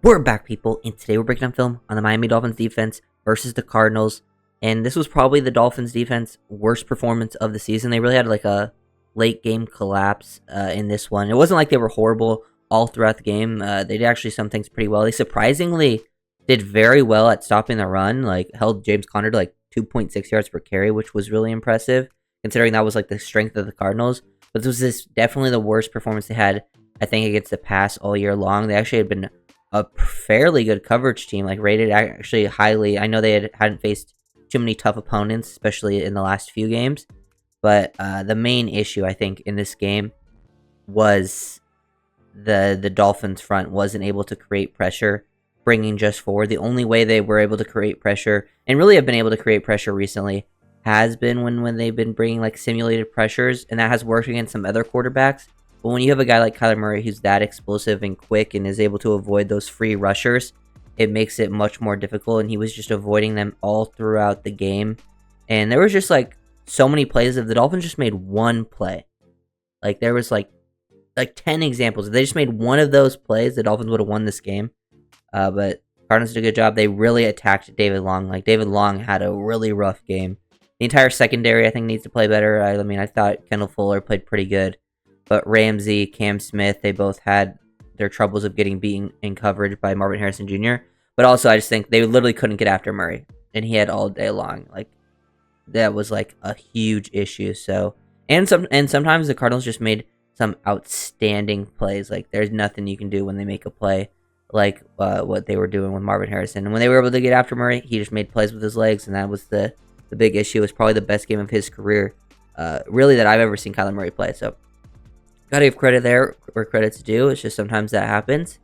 We're back, people, and today we're breaking down film on the Miami Dolphins defense versus the Cardinals. And this was probably the Dolphins defense worst performance of the season. They really had like a late game collapse in this one. It wasn't like they were horrible all throughout the game. They did actually some things pretty well. They surprisingly did very well at stopping the run, like held James Conner to like 2.6 yards per carry, which was really impressive considering that was like the strength of the Cardinals. But this was definitely the worst performance they had, I think, against the pass all year long. They actually had been a fairly good coverage team, like rated actually highly. I know they hadn't faced too many tough opponents, especially in the last few games. But the main issue, I think, in this game was the Dolphins front wasn't able to create pressure, bringing just forward. The only way they were able to create pressure, and really have been able to create pressure recently, has been when they've been bringing like simulated pressures, and that has worked against some other quarterbacks. But when you have a guy like Kyler Murray who's that explosive and quick and is able to avoid those free rushers, it makes it much more difficult, and he was just avoiding them all throughout the game. And there was just like so many plays of the Dolphins just made one play. Like there was like 10 examples. If they just made one of those plays, the Dolphins would have won this game. But Cardinals did a good job. They really attacked David Long. Like David Long had a really rough game. The entire secondary, I think, needs to play better. I mean, I thought Kendall Fuller played pretty good. But Ramsey, Cam Smith, they both had their troubles of getting beaten in coverage by Marvin Harrison Jr. But also, I just think they literally couldn't get after Murray. And he had all day long. Like, that was, like, a huge issue. So, and sometimes the Cardinals just made some outstanding plays. Like, there's nothing you can do when they make a play like what they were doing with Marvin Harrison. And when they were able to get after Murray, he just made plays with his legs. And that was the big issue. It was probably the best game of his career, really, that I've ever seen Kyler Murray play. So, gotta give credit there where credit's due. It's just sometimes that happens.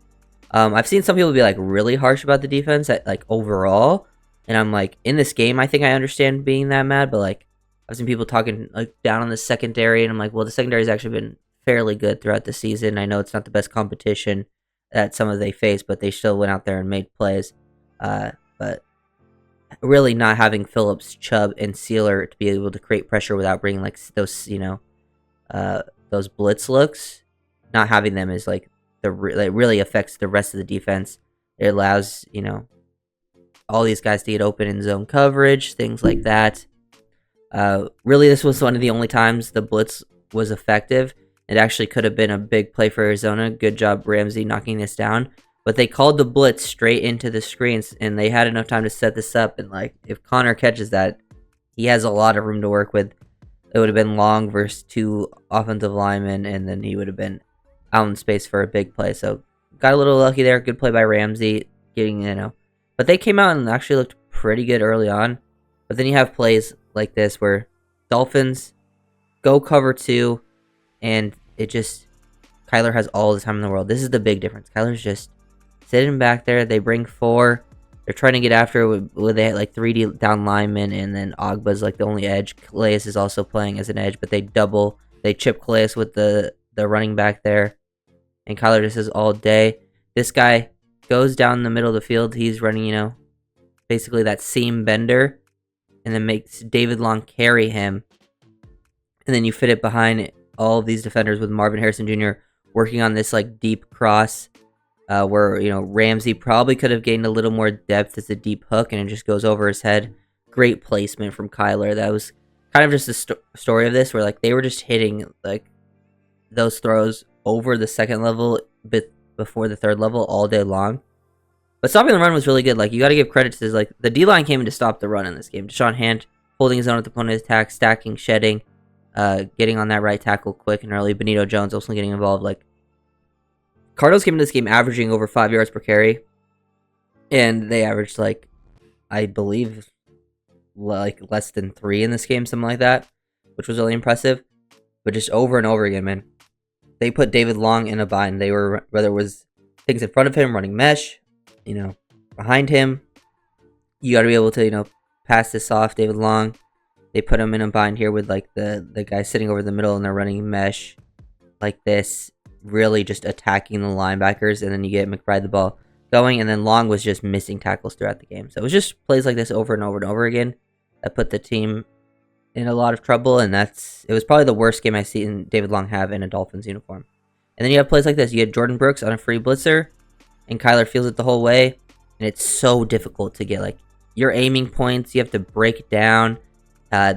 I've seen some people be like really harsh about the defense, like overall, and I'm like, in this game, I think I understand being that mad, but like I've seen people talking like down on the secondary, and I'm like, well, the secondary has actually been fairly good throughout the season. I know it's not the best competition that some of they face, but they still went out there and made plays. But really, not having Phillips, Chubb, and Sealer to be able to create pressure without bringing like those, those blitz looks, not having them is like it really affects the rest of the defense. It allows, all these guys to get open in zone coverage, things like that. Really, this was one of the only times the blitz was effective. It actually could have been a big play for Arizona. Good job, Ramsey, knocking this down. But they called the blitz straight into the screens, and they had enough time to set this up. And like, if Connor catches that, he has a lot of room to work with. It would have been Long versus two offensive linemen, and then he would have been out in space for a big play. So, got a little lucky there. Good play by Ramsey, But they came out and actually looked pretty good early on. But then you have plays like this where Dolphins go cover two, and Kyler has all the time in the world. This is the big difference. Kyler's just sitting back there. They bring four. They're trying to get after with they had like 3 down linemen, and then Ogba's like the only edge. Calais is also playing as an edge, but they chip Calais with the running back there. And Kyler just says all day. This guy goes down the middle of the field. He's running, basically that seam bender, and then makes David Long carry him. And then you fit it behind all of these defenders with Marvin Harrison Jr. working on this like deep cross. Where, Ramsey probably could have gained a little more depth as a deep hook, and it just goes over his head. Great placement from Kyler. That was kind of just the story of this, where, like, they were just hitting, like, those throws over the second level, bit before the third level all day long. But stopping the run was really good. Like, you got to give credit to this. Like, the D-line came in to stop the run in this game. Deshaun Hand holding his own at the point of attack, stacking, shedding, getting on that right tackle quick and early. Benito Jones also getting involved, like, Cardinals came into this game averaging over 5 yards per carry, and they averaged, like, I believe, like, less than 3 in this game, something like that, which was really impressive. But just over and over again, man, they put David Long in a bind. Whether it was things in front of him, running mesh, behind him, you got to be able to, pass this off. David Long, they put him in a bind here with, like, the guy sitting over the middle, and they're running mesh like this, really just attacking the linebackers, and then you get McBride the ball going, and then Long was just missing tackles throughout the game. So it was just plays like this over and over and over again that put the team in a lot of trouble, and it was probably the worst game I've seen David Long have in a Dolphins uniform. And then you have plays like this. You get Jordan Brooks on a free blitzer, and Kyler feels it the whole way, and it's so difficult to get. Like, your aiming points, you have to break down. Uh,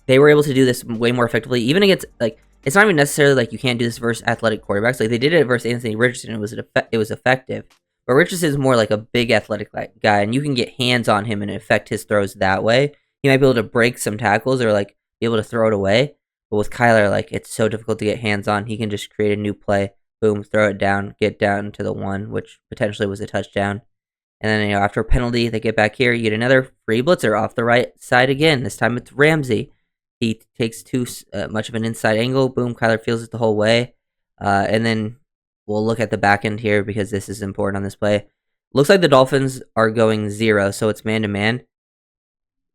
they were able to do this way more effectively, even against, like, it's not even necessarily like you can't do this versus athletic quarterbacks. Like, they did it versus Anthony Richardson, and it was effective. But Richardson is more like a big athletic guy, and you can get hands on him and affect his throws that way. He might be able to break some tackles or like be able to throw it away. But with Kyler, like, it's so difficult to get hands on. He can just create a new play, boom, throw it down, get down to the 1, which potentially was a touchdown. And then, after a penalty, they get back here. You get another free blitzer off the right side again. This time it's Ramsey. He takes too much of an inside angle. Boom, Kyler feels it the whole way. And then we'll look at the back end here because this is important on this play. Looks like the Dolphins are going 0, so it's man-to-man.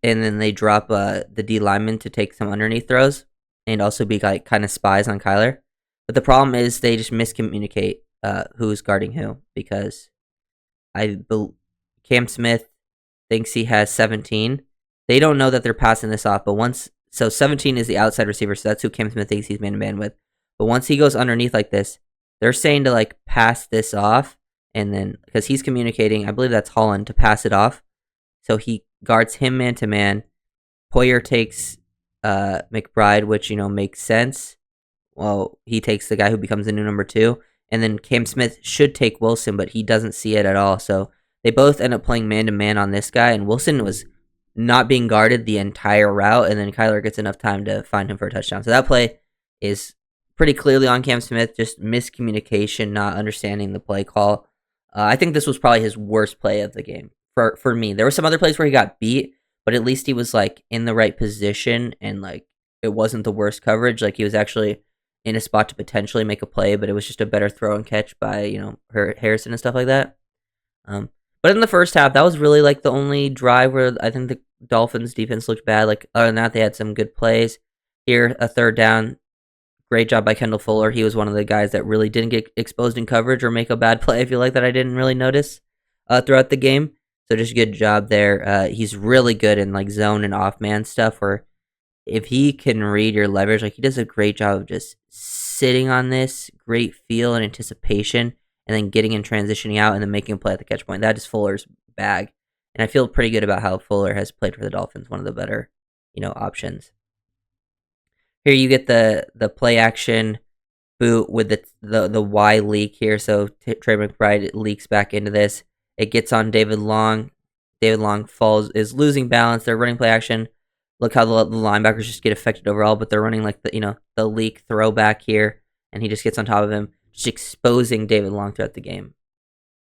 And then they drop the D lineman to take some underneath throws and also be like kind of spies on Kyler. But the problem is they just miscommunicate who's guarding who, because Cam Smith thinks he has 17. They don't know that they're passing this off, but so 17 is the outside receiver, so that's who Cam Smith thinks he's man-to-man with. But once he goes underneath like this, they're saying to like pass this off, and then because he's communicating, I believe that's Holland, to pass it off. So he guards him man-to-man. Poyer takes McBride, which, makes sense. Well, he takes the guy who becomes the new number 2. And then Cam Smith should take Wilson, but he doesn't see it at all. So they both end up playing man-to-man on this guy, and Wilson was not being guarded the entire route, and then Kyler gets enough time to find him for a touchdown. So that play is pretty clearly on Cam Smith, just miscommunication, not understanding the play call. I think this was probably his worst play of the game for me. There were some other plays where he got beat, but at least he was like in the right position, and like it wasn't the worst coverage. Like, he was actually in a spot to potentially make a play, but it was just a better throw and catch by, Harrison and stuff like that. But in the first half, that was really like the only drive where I think the Dolphins defense looked bad. Like, other than that, they had some good plays. Here, a third down. Great job by Kendall Fuller. He was one of the guys that really didn't get exposed in coverage or make a bad play, I feel like, that I didn't really notice throughout the game. So just good job there. He's really good in like zone and off man stuff, where if he can read your leverage, like, he does a great job of just sitting on this, great feel and anticipation, and then getting and transitioning out and then making a play at the catch point. That is Fuller's bag. And I feel pretty good about how Fuller has played for the Dolphins, one of the better, options. Here you get the play action boot with the Y leak here. So Trey McBride leaks back into this. It gets on David Long. David Long is losing balance. They're running play action. Look how the linebackers just get affected overall, but they're running like the leak throwback here, and he just gets on top of him, just exposing David Long throughout the game.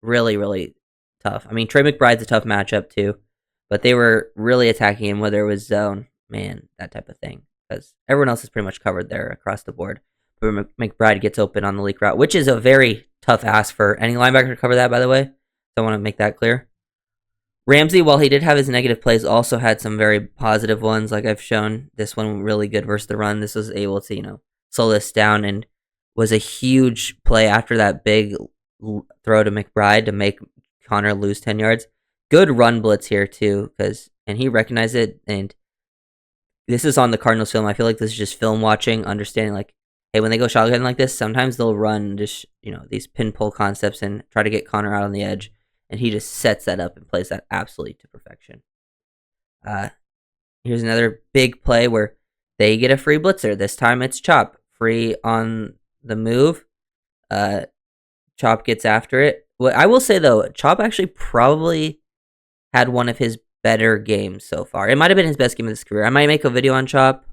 Really, really tough. I mean, Trey McBride's a tough matchup too, but they were really attacking him, whether it was zone, man, that type of thing, because everyone else is pretty much covered there across the board. But McBride gets open on the leak route, which is a very tough ask for any linebacker to cover that, by the way. So I want to make that clear. Ramsey, while he did have his negative plays, also had some very positive ones, like I've shown. This one really good versus the run. This was able to, slow this down, and was a huge play after that big throw to McBride to make Connor lose 10 yards. Good run blitz here, too, and he recognized it, and this is on the Cardinals film. I feel like this is just film watching, understanding, like, hey, when they go shotgun like this, sometimes they'll run just, these pin pull concepts and try to get Connor out on the edge. And he just sets that up and plays that absolutely to perfection. Here's another big play where they get a free blitzer. This time it's Chop. Free on the move. Chop gets after it. Well, I will say, though, Chop actually probably had one of his better games so far. It might have been his best game of his career. I might make a video on Chop.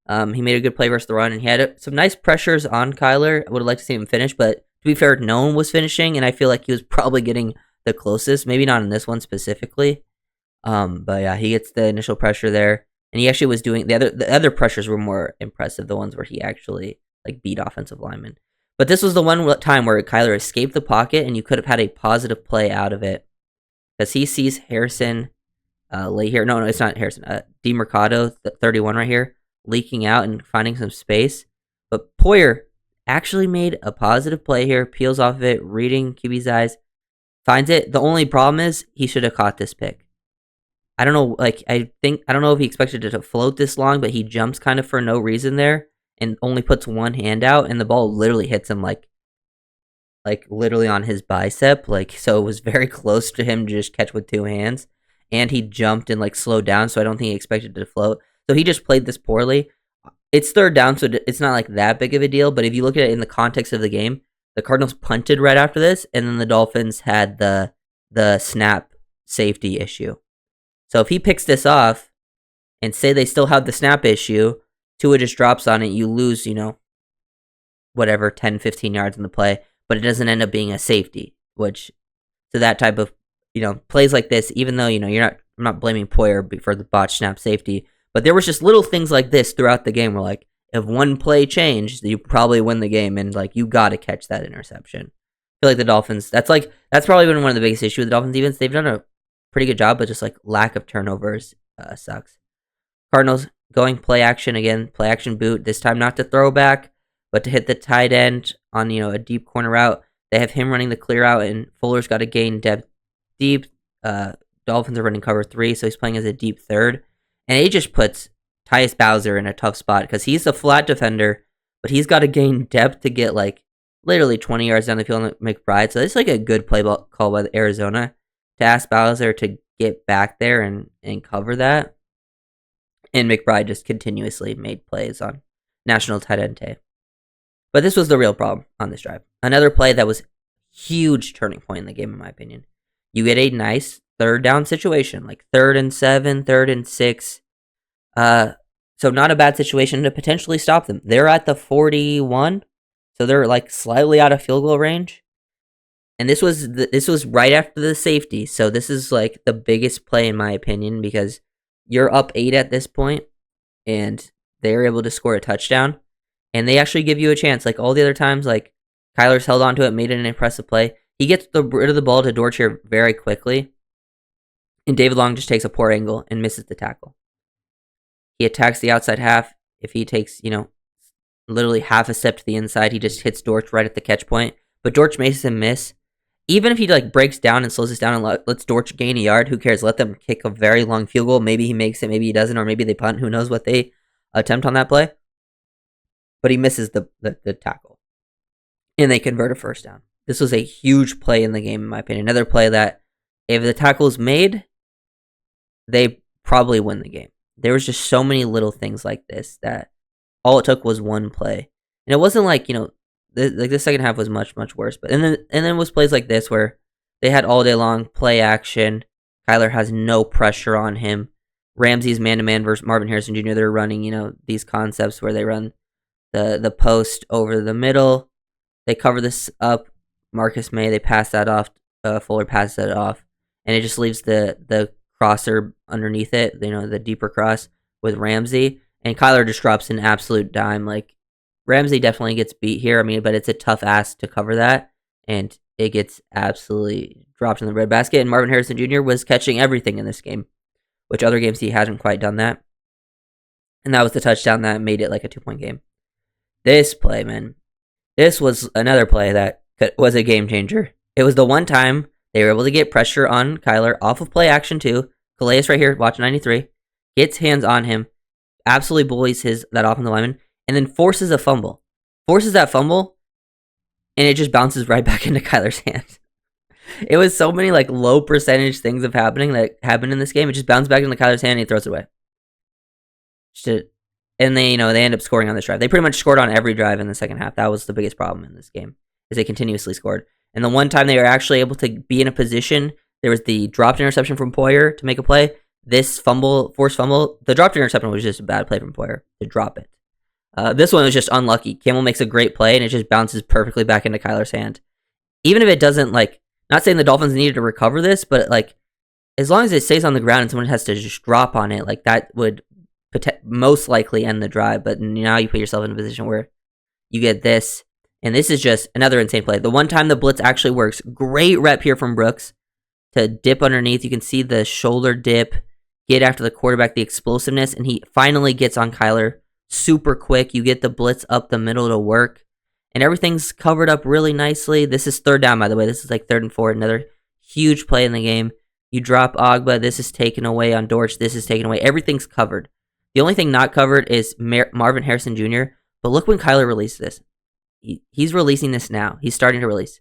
He made a good play versus the run, and he had some nice pressures on Kyler. I would have liked to see him finish, but to be fair, no one was finishing, and I feel like he was probably getting the closest, maybe not in this one specifically, but yeah, he gets the initial pressure there, and he actually was doing the other pressures were more impressive, the ones where he actually like beat offensive linemen. But this was the one time where Kyler escaped the pocket, and you could have had a positive play out of it, because he sees Harrison late here. No, it's not Harrison. DeMercado, 31 right here, leaking out and finding some space, but Poyer actually made a positive play here, peels off of it, reading QB's eyes. Finds it. The only problem is he should have caught this pick. I don't know. I don't know if he expected it to float this long, but he jumps kind of for no reason there and only puts one hand out, and the ball literally hits him like like literally on his bicep, like so it was very close to him to just catch with two hands, and he jumped and like slowed down, so I don't think he expected to float. So he just played this poorly. It's third down, so it's not like that big of a deal. But if you look at it in the context of the game, the Cardinals punted right after this, and then the Dolphins had the snap safety issue. So if he picks this off, and say they still have the snap issue, Tua just drops on it, you lose, whatever, 10, 15 yards in the play, but it doesn't end up being a safety, which, so that type of, plays like this, even though, I'm not blaming Poyer for the botch snap safety, but there was just little things like this throughout the game where, like, if one play changed, you probably win the game, and, like, you got to catch that interception. I feel like the Dolphins, that's probably been one of the biggest issues with the Dolphins defense. They've done a pretty good job, but just, like, lack of turnovers sucks. Cardinals going play action again, play action boot, this time not to throw back, but to hit the tight end on, a deep corner route. They have him running the clear out, and Fuller's got to gain depth deep. Dolphins are running cover 3, so he's playing as a deep third. And it just puts Tyus Bowser in a tough spot because he's a flat defender, but he's got to gain depth to get, like, literally 20 yards down the field on McBride. So it's like a good play call by Arizona to ask Bowser to get back there and cover that. And McBride just continuously made plays on National Tight End Day. But this was the real problem on this drive. Another play that was huge turning point in the game, in my opinion. You get a nice third down situation, like 3rd and 7, 3rd and 6. So not a bad situation to potentially stop them. They're at the 41, so they're like slightly out of field goal range. And this was right after the safety, so this is like the biggest play in my opinion because you're up 8 at this point, and they're able to score a touchdown, and they actually give you a chance. Like all the other times, like Kyler's held on to it, made it an impressive play. He gets rid of the ball to Dortch here very quickly, and David Long just takes a poor angle and misses the tackle. He attacks the outside half. If he takes, literally half a step to the inside, he just hits Dortch right at the catch point. But Dortch makes him miss. Even if he like breaks down and slows this down and lets Dortch gain a yard, who cares? Let them kick a very long field goal. Maybe he makes it, maybe he doesn't, or maybe they punt. Who knows what they attempt on that play? But he misses the tackle, and they convert a first down. This was a huge play in the game, in my opinion. Another play that, if the tackle is made, they probably win the game. There was just so many little things like this that all it took was one play, and it wasn't like the second half was much worse. But and then was plays like this where they had all day long play action. Kyler has no pressure on him. Ramsey's man to man versus Marvin Harrison Jr. They're running these concepts where they run the post over the middle. They cover this up. Marcus May, they pass that off. Fuller passes that off, and it just leaves the crosser underneath it. The deeper cross with Ramsey, and Kyler just drops an absolute dime. Like Ramsey definitely gets beat here. I mean, but it's a tough ask to cover that, and it gets absolutely dropped in the red basket. And Marvin Harrison Jr. was catching everything in this game, which other games he hasn't quite done that. And that was the touchdown that made it like a 2-point game. This play, man, this was another play that was a game changer. It was the one time they were able to get pressure on Kyler off of play action too. Calais right here, watch 93, gets hands on him, absolutely bullies that offensive lineman, and then forces a fumble. Forces that fumble, and it just bounces right back into Kyler's hands. It was so many like low percentage things of happening that happened in this game. It just bounced back into Kyler's hand and he throws it away. And they end up scoring on this drive. They pretty much scored on every drive in the second half. That was the biggest problem in this game, is they continuously scored. And the one time they were actually able to be in a position, there was the dropped interception from Poyer to make a play. This forced fumble, the dropped interception was just a bad play from Poyer to drop it. This one was just unlucky. Campbell makes a great play, and it just bounces perfectly back into Kyler's hand. Even if it doesn't, not saying the Dolphins needed to recover this, but, as long as it stays on the ground and someone has to just drop on it, that would most likely end the drive. But now you put yourself in a position where you get this, and this is just another insane play. The one time the blitz actually works, great rep here from Brooks to dip underneath. You can see the shoulder dip, get after the quarterback, the explosiveness, and he finally gets on Kyler super quick. You get the blitz up the middle to work, and everything's covered up really nicely. This is third down, by the way. This is 3rd and 4, another huge play in the game. You drop Ogba. This is taken away on Dortch. This is taken away. Everything's covered. The only thing not covered is Marvin Harrison Jr., but look when Kyler released this. He's releasing this now. He's starting to release.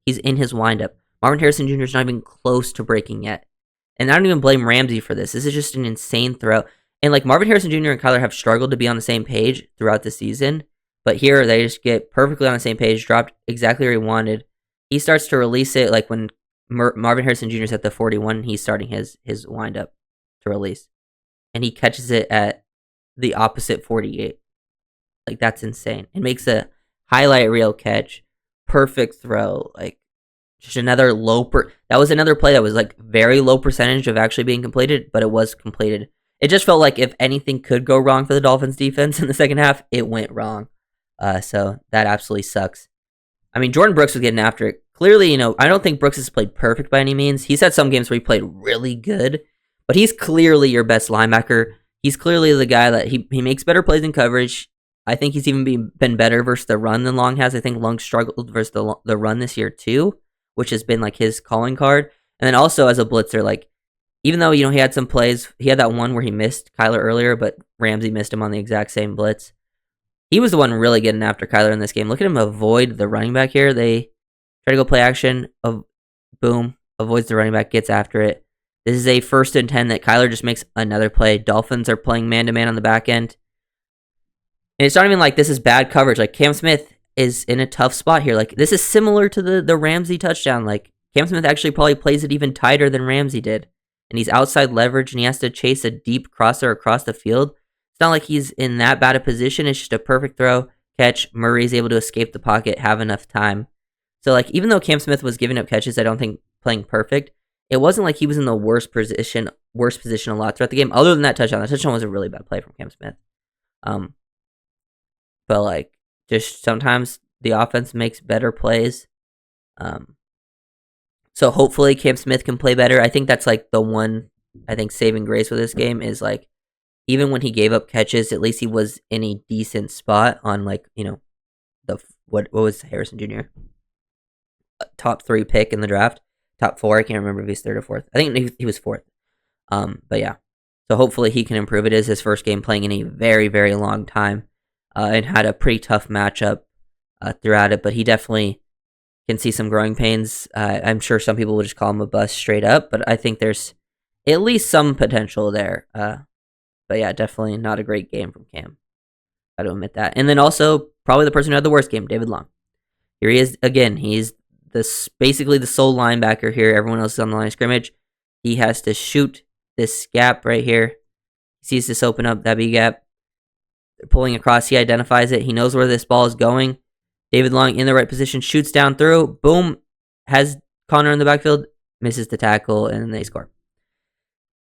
He's in his windup. Marvin Harrison Jr. is not even close to breaking yet. And I don't even blame Ramsey for this. This is just an insane throw. And like Marvin Harrison Jr. and Kyler have struggled to be on the same page throughout the season. But here they just get perfectly on the same page, dropped exactly where he wanted. He starts to release it like when Marvin Harrison Jr. is at the 41, he's starting his windup to release. And he catches it at the opposite 48. Like, that's insane. It makes a highlight reel catch. Perfect throw. Like, just another that was another play that was like very low percentage of actually being completed, but it was completed. It just felt like if anything could go wrong for the Dolphins defense in the second half, it went wrong. So that absolutely sucks. I mean, Jordan Brooks was getting after it. Clearly, I don't think Brooks has played perfect by any means. He's had some games where he played really good, but he's clearly your best linebacker. He's clearly the guy that he makes better plays in coverage. I think he's even been better versus the run than Long has. I think Long struggled versus the run this year too, which has been like his calling card. And then also as a blitzer, like even though he had some plays, he had that one where he missed Kyler earlier, but Ramsey missed him on the exact same blitz. He was the one really getting after Kyler in this game. Look at him avoid the running back here. They try to go play action. Boom. Avoids the running back. Gets after it. This is a 1st and 10 that Kyler just makes another play. Dolphins are playing man-to-man on the back end. And it's not even like this is bad coverage. Like Cam Smith is in a tough spot here. Like this is similar to the Ramsey touchdown. Like Cam Smith actually probably plays it even tighter than Ramsey did. And he's outside leverage and he has to chase a deep crosser across the field. It's not like he's in that bad a position. It's just a perfect throw, catch. Murray's able to escape the pocket, have enough time. So, like, even though Cam Smith was giving up catches, I don't think playing perfect, it wasn't like he was in the worst position a lot throughout the game, other than that touchdown. That touchdown was a really bad play from Cam Smith. But, like, just sometimes the offense makes better plays. So, hopefully, Cam Smith can play better. I think that's, like, the one, saving grace with this game is, like, even when he gave up catches, at least he was in a decent spot on, like, what was Harrison Jr.? Top 3 pick in the draft. Top 4, I can't remember if he's 3rd or 4th. I think he was 4th. But yeah. So hopefully he can improve. It is his first game playing in a very, very long time. And had a pretty tough matchup throughout it. But he definitely can see some growing pains. I'm sure some people would just call him a bust straight up. But I think there's at least some potential there. But yeah, definitely not a great game from Cam. I don't admit that. And then also, probably the person who had the worst game, David Long. Here he is again. He's basically the sole linebacker here. Everyone else is on the line of scrimmage. He has to shoot this gap right here. He sees this open up, that big gap. They're pulling across. He identifies it. He knows where this ball is going. David Long in the right position, shoots down through. Boom. Has Connor in the backfield. Misses the tackle, and they score.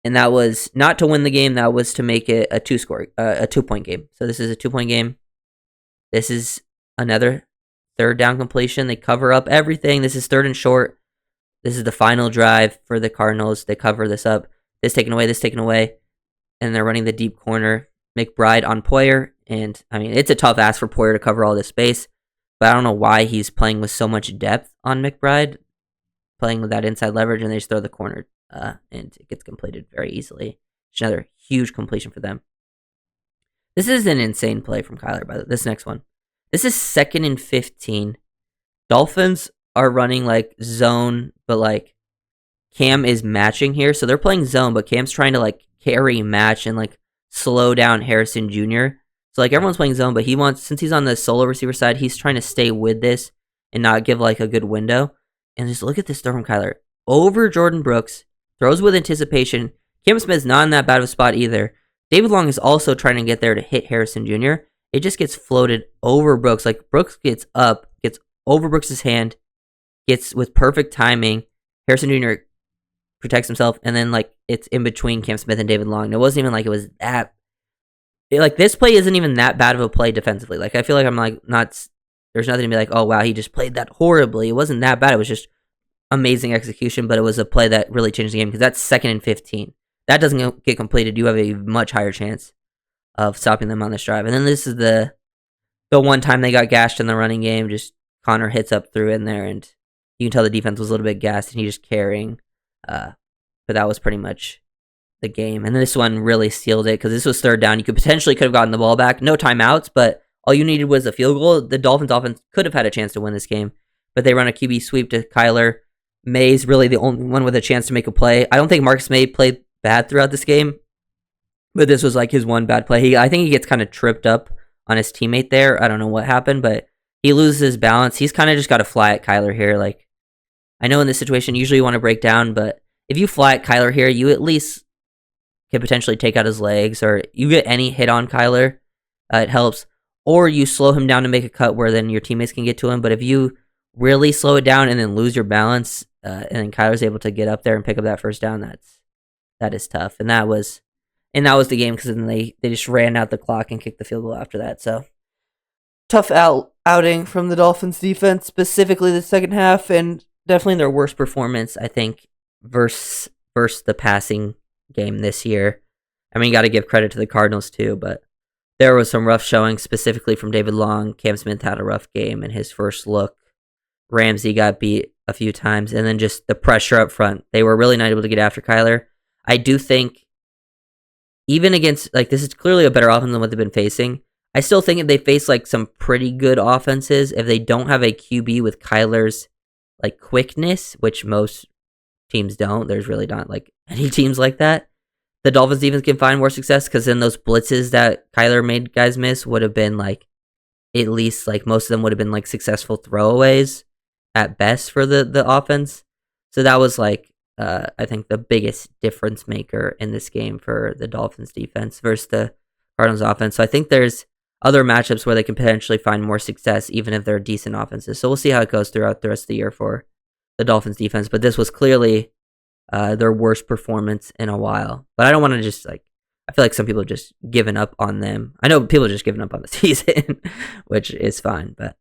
And that was not to win the game. That was to make it a 2-point game. So this is a 2-point game. This is another 3rd down completion. They cover up everything. This is 3rd and short. This is the final drive for the Cardinals. They cover this up. This taken away. And they're running the deep corner. McBride on Poyer. And, I mean, it's a tough ask for Poyer to cover all this space. But I don't know why he's playing with so much depth on McBride. Playing with that inside leverage. And they just throw the corner. And it gets completed very easily. It's another huge completion for them. This is an insane play from Kyler, by the way. This next one. This is 2nd and 15. Dolphins are running like zone, but like Cam is matching here. So they're playing zone, but Cam's trying to like carry match and like slow down Harrison Jr. So like everyone's playing zone, but since he's on the solo receiver side, he's trying to stay with this and not give like a good window. And just look at this throw from Kyler. Over Jordan Brooks. Throws with anticipation. Cam Smith's not in that bad of a spot either. David Long is also trying to get there to hit Harrison Jr. It just gets floated over Brooks. Like Brooks gets up, gets over Brooks' hand, gets with perfect timing. Harrison Jr. protects himself, and then like it's in between Cam Smith and David Long. It wasn't even like it was that. Like this play isn't even that bad of a play defensively. Like I feel like I'm like not. There's nothing to be like, oh wow, he just played that horribly. It wasn't that bad. It was just amazing execution, but it was a play that really changed the game because that's 2nd and 15. That doesn't get completed. You have a much higher chance of stopping them on this drive. And then this is the one time they got gashed in the running game. Just Connor hits up through in there, and you can tell the defense was a little bit gassed, and he just carrying. But that was pretty much the game. And this one really sealed it because this was 3rd down. You could have gotten the ball back. No timeouts, but all you needed was a field goal. The Dolphins offense could have had a chance to win this game. but they run a QB sweep to Kyler. May's really the only one with a chance to make a play. I don't think Marcus May played bad throughout this game, but this was like his one bad play. I think he gets kind of tripped up on his teammate there. I don't know what happened, but he loses his balance. He's kind of just got to fly at Kyler here. Like, I know in this situation, usually you want to break down, but if you fly at Kyler here, you at least can potentially take out his legs, or you get any hit on Kyler, it helps. Or you slow him down to make a cut where then your teammates can get to him. But if you really slow it down and then lose your balance, and then Kyler's able to get up there and pick up that first down, that is tough. And that was the game, because then they just ran out the clock and kicked the field goal after that. So tough outing from the Dolphins defense, specifically the second half, and definitely their worst performance, I think, versus the passing game this year. I mean, you got to give credit to the Cardinals too, but there was some rough showing, specifically from David Long. Cam Smith had a rough game in his first look. Ramsey got beat a few times, and then just the pressure up front. They were really not able to get after Kyler. I do think, even against, like, this is clearly a better offense than what they've been facing. I still think if they face like some pretty good offenses, if they don't have a QB with Kyler's like quickness, which most teams don't, there's really not like any teams like that, the Dolphins defense can find more success, because then those blitzes that Kyler made guys miss would have been like, at least like most of them would have been like successful throwaways at best for the offense. So that was like, I think the biggest difference maker in this game for the Dolphins defense versus the Cardinals offense. So I think there's other matchups where they can potentially find more success, even if they're decent offenses. So we'll see how it goes throughout the rest of the year for the Dolphins defense. But this was clearly their worst performance in a while. But I don't want to just like, I feel like some people have just given up on them. I know people are just giving up on the season, which is fine. But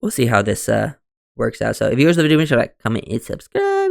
we'll see how this works out. So if you guys love the video, make sure to like, comment, and subscribe.